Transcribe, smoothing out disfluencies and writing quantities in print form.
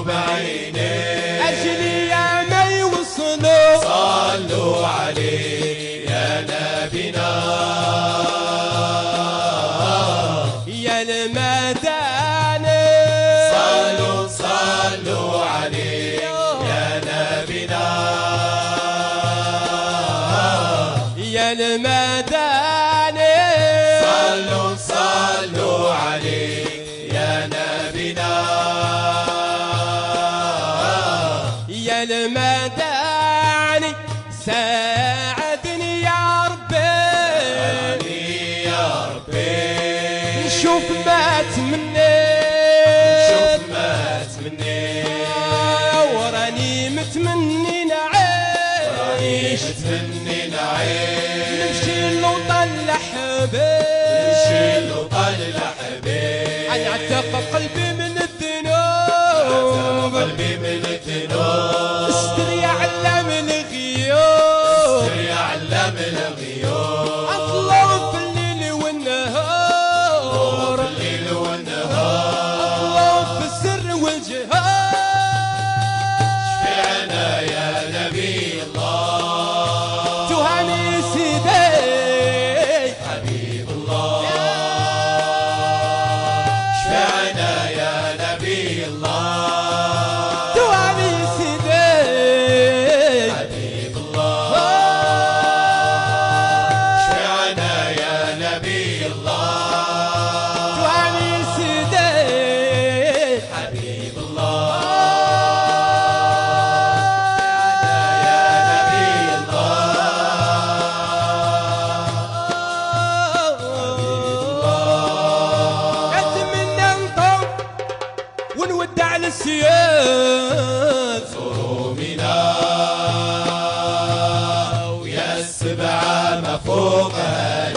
بعينيه أجلي يا ما يوصلوا صلوا عليه يا نبينا يا المداني صلوا عليه يا نبينا يا المداني صلوا عليه يا نبينا يا المداني ساعدني يا ربي يا ربي نشوف مات مني وراني متمني نعيش نمشي لوطن لحبيب أعتق قلبي من الذنوب استر يا علام الغيوب اطلع في الليل والنهار اطلع في السر والجهار شفعنا يا نبي الله تهاني سيدي حبيب الله شفعنا يا نبي الله تهاني سيدي حبيب الله شفعنا يا نبي الله تهاني سيدي حبيب الله اتمنى نطول ونودع السياد صرومنا ويا السبعة ما فوقها